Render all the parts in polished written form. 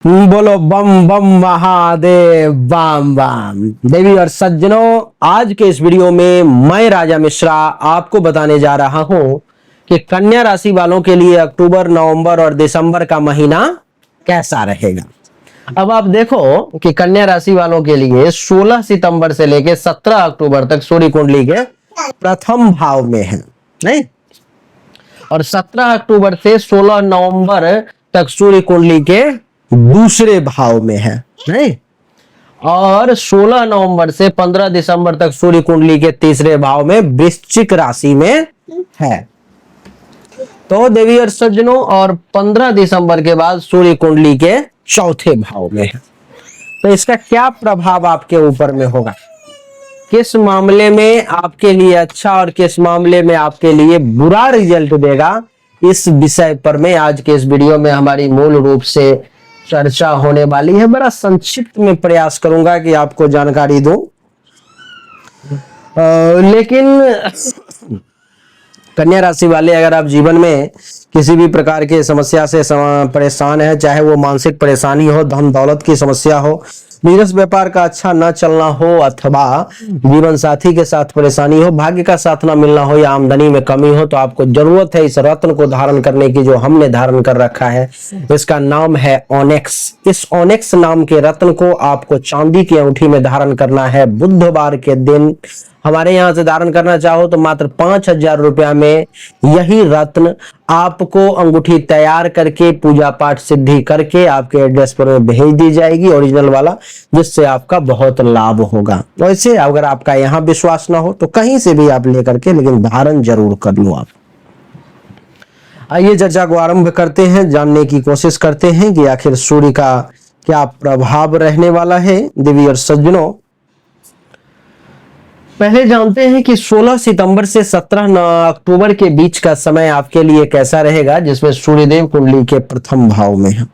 बोलो बम बम महादेव बम बम। देवी और सज्जनों, आज के इस वीडियो में मैं राजा मिश्रा आपको बताने जा रहा हूं कि कन्या राशि वालों के लिए अक्टूबर, नवंबर और दिसंबर का महीना कैसा रहेगा। अब आप देखो कि कन्या राशि वालों के लिए 16 सितंबर से लेकर 17 अक्टूबर तक सूर्य कुंडली के प्रथम भाव में है, नहीं, और 17 अक्टूबर से 16 नवंबर तक सूर्य कुंडली के दूसरे भाव में है, नहीं, और 16 नवंबर से 15 दिसंबर तक सूर्य कुंडली के तीसरे भाव में वृश्चिक राशि में है। तो देवी और सज्जनों, और 15 दिसंबर के बाद सूर्य कुंडली के चौथे भाव में है। तो इसका क्या प्रभाव आपके ऊपर में होगा, किस मामले में आपके लिए अच्छा और किस मामले में आपके लिए बुरा रिजल्ट देगा, इस विषय पर मैं आज के इस वीडियो में हमारी मूल रूप से चर्चा होने वाली है। बड़ा संक्षिप्त में प्रयास करूंगा कि आपको जानकारी दूं, लेकिन कन्या राशि वाले, अगर आप जीवन में किसी भी प्रकार के समस्या से परेशान है, चाहे वो मानसिक परेशानी हो, धन दौलत की समस्या हो, बिजनेस व्यापार का अच्छा न चलना हो, अथवा जीवन साथी के साथ परेशानी हो, भाग्य का साथ न मिलना हो या आमदनी में कमी हो, तो आपको जरूरत है इस रत्न को धारण करने की, जो हमने धारण कर रखा है। इसका नाम है ओनेक्स। इस ओनेक्स नाम के रत्न को आपको चांदी की अंगूठी में धारण करना है। बुधवार के दिन हमारे यहाँ से धारण करना चाहो तो मात्र 5,000 रुपया में यही रत्न आपको अंगूठी तैयार करके, पूजा पाठ सिद्धि करके आपके एड्रेस पर भेज दी जाएगी, ओरिजिनल वाला, जिससे आपका बहुत लाभ होगा। वैसे अगर आपका यहाँ विश्वास ना हो तो कहीं से भी आप लेकर के, लेकिन धारण जरूर कर लो आप। आइए चर्चा को आरंभ करते हैं, जानने की कोशिश करते हैं कि आखिर सूर्य का क्या प्रभाव रहने वाला है। देवी और सज्जनों, पहले जानते हैं कि 16 सितंबर से 17 अक्टूबर के बीच का समय आपके लिए कैसा रहेगा, जिसमें सूर्यदेव कुंडली के प्रथम भाव में है।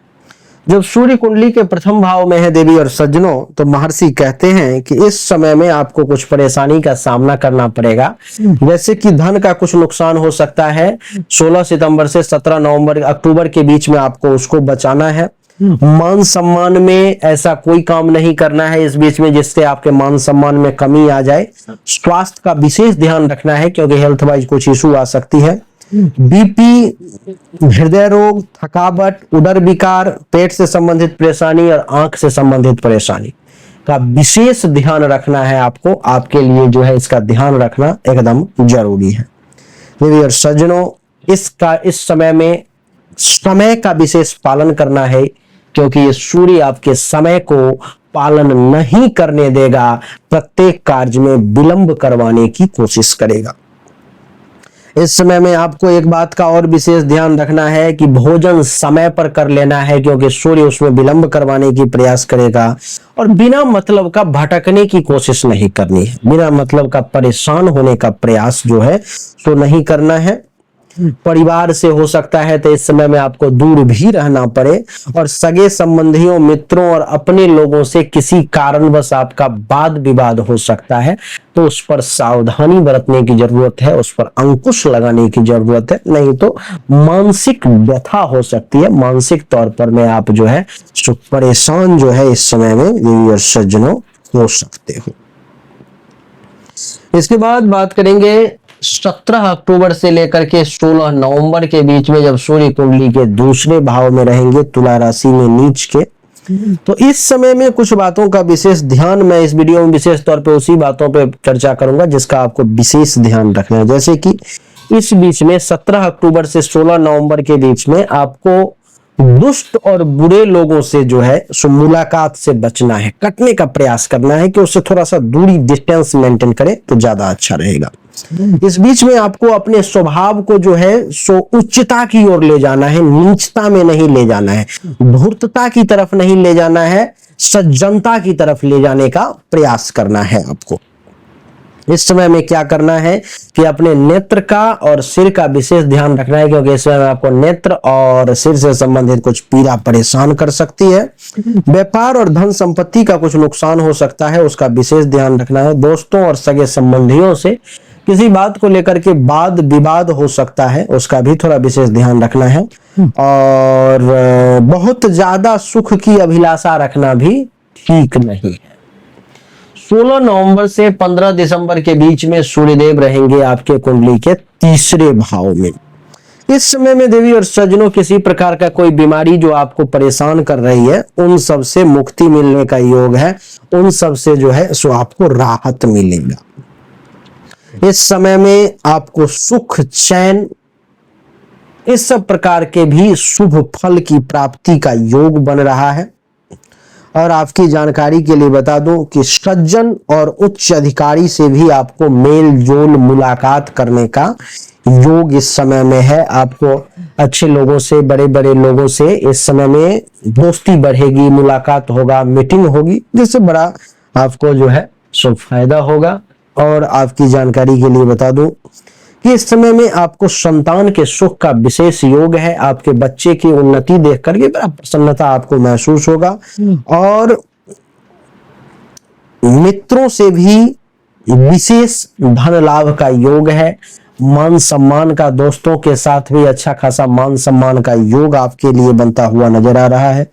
जब सूर्य कुंडली के प्रथम भाव में है देवी और सज्जनों, तो महर्षि कहते हैं कि इस समय में आपको कुछ परेशानी का सामना करना पड़ेगा। जैसे कि धन का कुछ नुकसान हो सकता है। 16 सितंबर से 17 नवंबर अक्टूबर के बीच में आपको उसको बचाना है। मान सम्मान में ऐसा कोई काम नहीं करना है इस बीच में जिससे आपके मान सम्मान में कमी आ जाए। स्वास्थ्य का विशेष ध्यान रखना है, क्योंकि हेल्थ वाइज कुछ इशू आ सकती है। बीपी, हृदय रोग, थकावट, उदर विकार, पेट से संबंधित परेशानी और आंख से संबंधित परेशानी का विशेष ध्यान रखना है आपको। आपके लिए जो है इसका ध्यान रखना एकदम जरूरी है। देवी और सज्जनों, इस समय में समय का विशेष पालन करना है, क्योंकि ये सूर्य आपके समय को पालन नहीं करने देगा, प्रत्येक कार्य में विलंब करवाने की कोशिश करेगा। इस समय में आपको एक बात का और विशेष ध्यान रखना है कि भोजन समय पर कर लेना है, क्योंकि सूर्य उसमें विलंब करवाने की प्रयास करेगा। और बिना मतलब का भटकने की कोशिश नहीं करनी है, बिना मतलब का परेशान होने का प्रयास जो है तो नहीं करना है। परिवार से हो सकता है तो इस समय में आपको दूर भी रहना पड़े, और सगे संबंधियों, मित्रों और अपने लोगों से किसी कारणवश आपका वाद विवाद हो सकता है, तो उस पर सावधानी बरतने की जरूरत है, उस पर अंकुश लगाने की जरूरत है, नहीं तो मानसिक व्यथा हो सकती है। मानसिक तौर पर में आप जो है परेशान जो है इस समय में देवी और सज्जनों हो सकते हो। इसके बाद बात करेंगे 17 अक्टूबर से लेकर के 16 नवंबर के बीच में, जब सूर्य कुंडली के दूसरे भाव में रहेंगे, तुला राशि में नीच के। तो इस समय में कुछ बातों का विशेष ध्यान, मैं इस वीडियो में विशेष तौर पे उसी बातों पे चर्चा करूंगा जिसका आपको विशेष ध्यान रखना है। जैसे कि इस बीच में 17 अक्टूबर से 16 नवंबर के बीच में आपको दुष्ट और बुरे लोगों से जो है सो मुलाकात से बचना है, कटने का प्रयास करना है कि उससे थोड़ा सा दूरी, डिस्टेंस मेंटेन करे तो ज्यादा अच्छा रहेगा। इस बीच में आपको अपने स्वभाव को जो है सो उच्चता की ओर ले जाना है, नीचता में नहीं ले जाना है, धूर्तता की तरफ नहीं ले जाना है, सज्जनता की तरफ ले जाने का प्रयास करना है आपको। इस समय में क्या करना है कि अपने नेत्र का और सिर का विशेष ध्यान रखना है, क्योंकि इस समय में आपको नेत्र और सिर से संबंधित कुछ पीड़ा परेशान कर सकती है। व्यापार और धन संपत्ति का कुछ नुकसान हो सकता है, उसका विशेष ध्यान रखना है। दोस्तों और सगे संबंधियों से किसी बात को लेकर के वाद विवाद हो सकता है, उसका भी थोड़ा विशेष ध्यान रखना है। और बहुत ज्यादा सुख की अभिलाषा रखना भी ठीक नहीं है। 16 नवंबर से 15 दिसंबर के बीच में सूर्यदेव रहेंगे आपके कुंडली के तीसरे भाव में। इस समय में देवी और सज्जनों किसी प्रकार का कोई बीमारी जो आपको परेशान कर रही है, उन सब से मुक्ति मिलने का योग है, उन सब से जो है सो आपको राहत मिलेगा। इस समय में आपको सुख चैन इस सब प्रकार के भी शुभ फल की प्राप्ति का योग बन रहा है। और आपकी जानकारी के लिए बता दूं कि सज्जन और उच्च अधिकारी से भी आपको मेल जोल मुलाकात करने का योग इस समय में है। आपको अच्छे लोगों से, बड़े बड़े लोगों से इस समय में दोस्ती बढ़ेगी, मुलाकात होगा, मीटिंग होगी, जिससे बड़ा आपको जो है सो फायदा होगा। और आपकी जानकारी के लिए बता दूं कि इस समय में आपको संतान के सुख का विशेष योग है। आपके बच्चे की उन्नति देख करके बड़ा प्रसन्नता आपको महसूस होगा। और मित्रों से भी विशेष धन लाभ का योग है। मान सम्मान का, दोस्तों के साथ भी अच्छा खासा मान सम्मान का योग आपके लिए बनता हुआ नजर आ रहा है।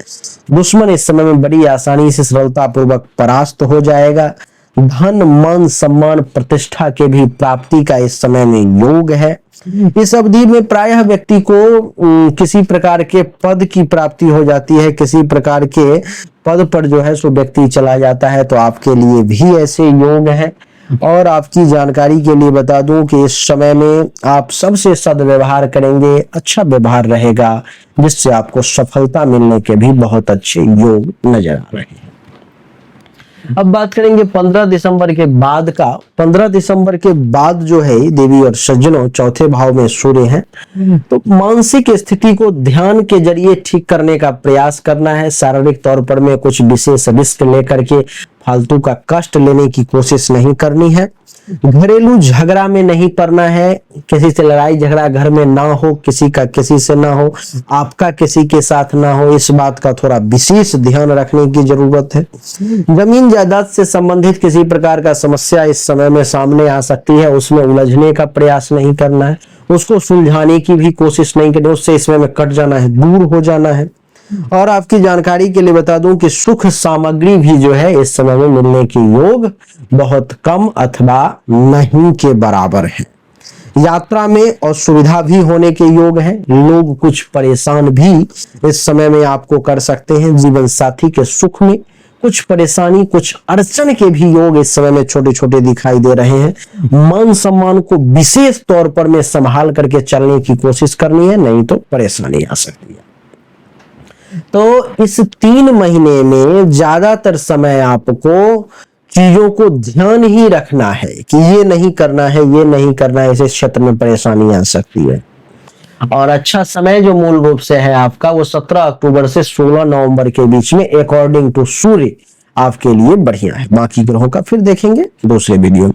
दुश्मन इस समय में बड़ी आसानी से सरलता पूर्वक परास्त हो जाएगा। धन, मान सम्मान, प्रतिष्ठा के भी प्राप्ति का इस समय में योग है। इस अवधि में प्रायः व्यक्ति को किसी प्रकार के पद की प्राप्ति हो जाती है, किसी प्रकार के पद पर जो है सो व्यक्ति चला जाता है, तो आपके लिए भी ऐसे योग है। और आपकी जानकारी के लिए बता दूं कि इस समय में आप सबसे सद्व्यवहार करेंगे, अच्छा व्यवहार रहेगा, जिससे आपको सफलता मिलने के भी बहुत अच्छे योग नजर आ रहे हैं। अब बात करेंगे 15 दिसंबर के बाद का। 15 दिसंबर के बाद जो है देवी और सज्जनों चौथे भाव में सूर्य हैं, तो मानसिक स्थिति को ध्यान के जरिए ठीक करने का प्रयास करना है। शारीरिक तौर पर में कुछ विशेष रिस्क लेकर के फालतू का कष्ट लेने की कोशिश नहीं करनी है। घरेलू झगड़ा में नहीं पड़ना है, किसी से लड़ाई झगड़ा घर में ना हो, किसी का किसी से ना हो, आपका किसी के साथ ना हो, इस बात का थोड़ा विशेष ध्यान रखने की जरूरत है। जमीन जायदाद से संबंधित किसी प्रकार का समस्या इस समय में सामने आ सकती है, उसमें उलझने का प्रयास नहीं करना है, उसको सुलझाने की भी कोशिश नहीं करनी, उससे इसमें में कट जाना है, दूर हो जाना है। और आपकी जानकारी के लिए बता दूं कि सुख सामग्री भी जो है इस समय में मिलने के योग बहुत कम अथवा नहीं के बराबर है। यात्रा में असुविधा भी होने के योग है। लोग कुछ परेशान भी इस समय में आपको कर सकते हैं। जीवन साथी के सुख में कुछ परेशानी, कुछ अड़चन के भी योग इस समय में छोटे छोटे दिखाई दे रहे हैं। मान सम्मान को विशेष तौर पर में संभाल करके चलने की कोशिश करनी है, नहीं तो परेशानी आ सकती है। तो इस 3 महीने में ज्यादातर समय आपको चीजों को ध्यान ही रखना है कि ये नहीं करना है, ये नहीं करना है, इस क्षेत्र में परेशानी आ सकती है। और अच्छा समय जो मूल रूप से है आपका, वो 17 अक्टूबर से 16 नवंबर के बीच में अकॉर्डिंग टू सूर्य आपके लिए बढ़िया है। बाकी ग्रहों का फिर देखेंगे दूसरे वीडियो में।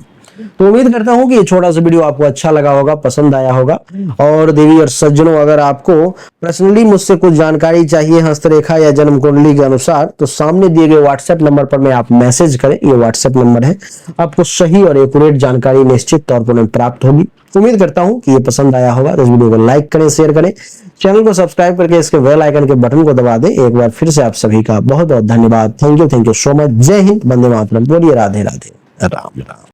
तो उम्मीद करता हूं कि ये छोटा सा वीडियो आपको अच्छा लगा होगा, पसंद आया होगा। और देवी और सज्जनों, अगर आपको पर्सनली मुझसे कुछ जानकारी चाहिए हस्तरेखा या जन्म कुंडली के अनुसार, तो सामने दिए गए व्हाट्सएप नंबर पर में आप मैसेज करें। ये व्हाट्सएप नंबर है, आपको सही और एक्यूरेट जानकारी निश्चित तौर पर प्राप्त होगी। उम्मीद करता हूं कि ये पसंद आया होगा। इस वीडियो को लाइक करें, शेयर करें, चैनल को सब्सक्राइब करके इसके बेल आइकन के बटन को दबा दें। एक बार फिर से आप सभी का बहुत बहुत धन्यवाद। Thank you so much. जय हिंद, वंदे मातरम। बोलिए राधे राधे, राम राम।